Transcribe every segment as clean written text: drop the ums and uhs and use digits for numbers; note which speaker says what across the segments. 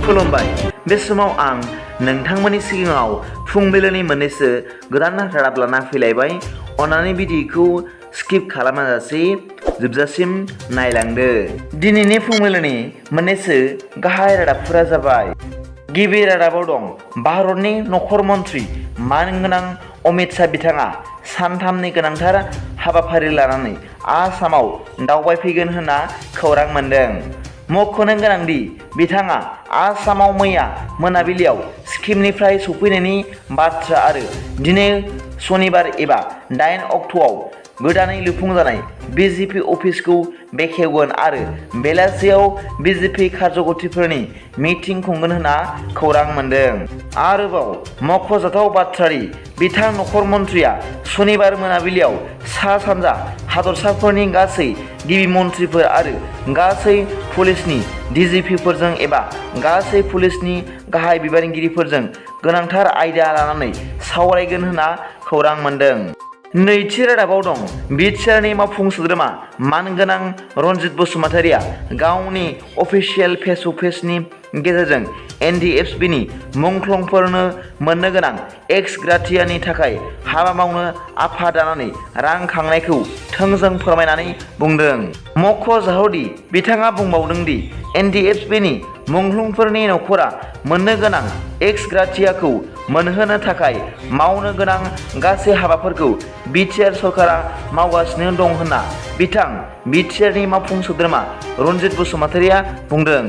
Speaker 1: खुलुमबाय। बे समाव आं नोंथांमोननि सिगाङाव फुंबिलिनि मोननैसो गोदान रादाब लाना फैलायबाय। अन्नानै भिडिअखौ स्किप खालामाजासे जोबजासिम नायलांदो। दिनैनि फुंबिलिनि मोननैसो गाहाय रादाबफोरा जाबाय। गिबि रादाबाव दं भारतनि नखर मन्त्रि मानगोनां अमित शाह बिथाङा सानथामनि गोनांथार हाबाफारि लानानै आसामाव दावबायफैगोन होनना खौरां मोन्दों। मख'नो गोनांदि बिथाङा आसामाव मैया मोनाबिलियाव सिक्किमनिफ्राय सफैनायनि बाथ्रा आरो दिनै सनिबार एबा 8 अक्ट'आव गोदानै लुफुंजानाय बिजेपि अफिसखौ बेखेवगोन आरो बेलासियाव बिजेपि कार्यकर्ताफोरनि मिटिं खुंगोन होनना खौरां मोन्दों। आरोबाव मख'जाथाव बाथ्रादि बिथां नखर मन्थ्रिया सनिबार मोनाबिलियाव सा सानजा हादरसाफोरनि गासै गिबि मन्थ्रिफोर आरो गासै पुलिसनि डिजिपिफोरजों एबा गासै पुलिसनि गाहाय बिबानगिरिफोरजों गोनांथार आयदा लानानै सावरायगोन होनना खौरां मोन्दों। नैथि रादाबाव दं बिटिआरनि मावफुं सोद्रोमा मानगोनां रनजित बसुमतारिया गावनि अफिसियेल फेसबुक पेजनि गेजेरजों NDFBनि मुंख्लंफोरनो मोननो गोनां एक्स-ग्राटियानि थाखाय हाबा मावनो आफाद दानानै रां खांनायखौ थोंजों फोरमायनानै बुंदों। मख'जाथावदि बिथाङा बुंबावदों दि NDFBनि मुंख्लंफोरनि नखरा मोननो गोनां एक्स-ग्राटियाखौ मोनहोनो थाखाय मावनो गोनां गासै हाबाफोरखौ बिटिआर सरकारा मावगासिनो दं होनना बिथां बिटिआरनि मावफुं सोद्रोमा रनजित बसुमतारिया बुंदों।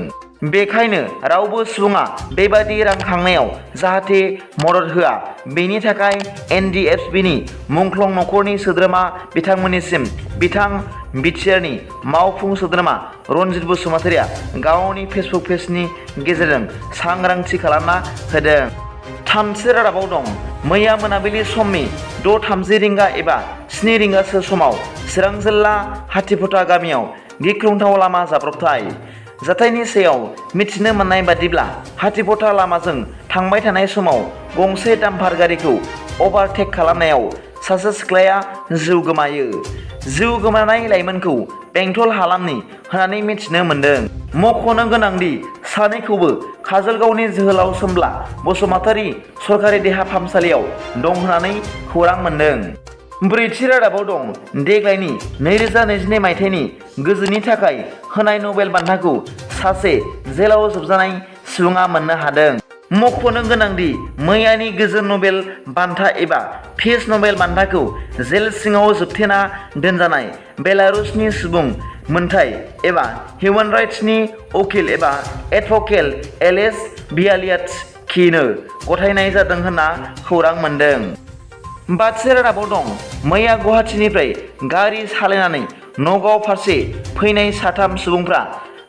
Speaker 1: बेखायनो रावबो सुबुङा बेबादि रां खांनायाव जाहाथे मदद होआ बेनि थाखाय NDFBनि मुंख्लं नखरनि सोद्रोमा बिथांमोननिसिम बिथां बिटिआरनि मावफुं सोद्रोमा रनजित बसुमतारिया गावनि फेसबुक पेजनि गेजेरजों सांग्रांथि खालामना होदों। थामथि रादाबाव दं मैया मोनाबिलि समनि 6:30 रिंगा एबा 7 रिंगासो समाव चिरां जिल्ला हाथिफटा गामियाव गिख्रंथाव लामा जाब्रबथाय। जाथायनि सायाव मिथिनो मोननाय बादिब्ला हाथिफटा लामाजों थांबाय थानाय समाव गंसे डाम्पार गारिखौ अभारटेक खालामनायाव सासे सिख्लाया जिउ गोमायो। जिउ गोमानाय लाइमोनखौ बेंटल हालामनि होननानै मिथिनो मोन्दों। मख'नो गोनांदि सानैखौबो काजलगावनि जोहोलाव सोमब्ला बसुमतारी सरकारि देहा फाहामसालियाव दं होननानै खौरां मोन्दों। ब्रैथि रादाबाव दं देग्लायनि 2022 मायथाइनि गोजोननि थाखाय होनाय नबेल बान्थाखौ सासे जेलाव जोबजानाय सुबुङा मोननो हादों। मख'नो गोनांदि मैयानि गोजोन नबेल बान्था एबा पिस नबेल बान्थाखौ जेल सिङाव जोबथेना दोनजानाय बेलारुसनि सुबुं मोनथाय एबा हिउमेन राइट्सनि उकिल एबा एडभकेट एलेस बियालियाट्सकिनो गथायनाय जादों होनना खौरां मोन्दों। बाथि रादाबाव दं मैया गुवाहाटीनिफ्राय गारि सालायनानै नगाव फारसे फैनाय 3 सुबुंफ्रा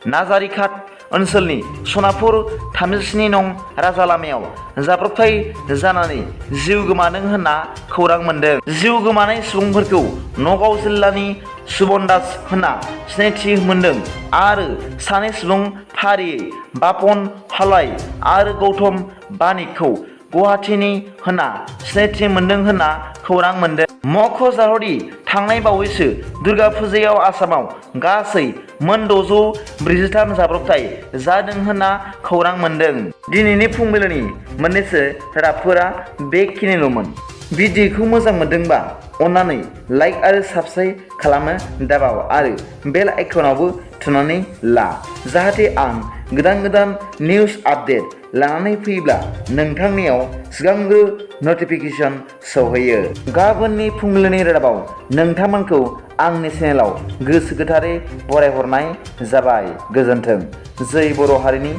Speaker 1: नार्जारिघाट ओनसोलनि सनापुर 37 नं राजा लामायाव जाब्रबथाय जानानै जिउ गोमादों होनना खौरां मोन्दों। जिउ गोमानाय सुबुंफोरखौ नगाव जिल्लानि सुबन दास होनना सिनायथि मोन्दों आरो सानै सुबुं फारियै बापन हालाय आरो गौतम बानिकखौ गुवाहाटीनि होनना सिनायथि मोन्दों होनना खौरां मोन्दों। मख'जाथावदि थांनाय बावैसो दुर्गा फुजायाव आसामाव गासै मोन 643 जाब्रबथाय जादों होनना खौरां मोन्दों। दिनैनि फुंबिलिनि मोननैसो रादाबफोरा बेखिनिल'मोन। भिडिअखौ मोजां मोनदोंबा अन्नानै लाइक आरो साबस्क्राइब खालामनो दाबाव आरो बेल आइकनावबो थुनानै ला जाहाथे आं गोदान निउस आपडेट लानानै फैयोब्ला नोंथांनियाव सिगांग्रो नटिफिकेसन सौहैयो। गाबोननि फुंबिलिनि रादाबाव नोंथांमोनखौ आंनि चेनेलाव गोसो गोथारै बरायहरनाय जाबाय। गोजोन्थों। जै बर' हारिनि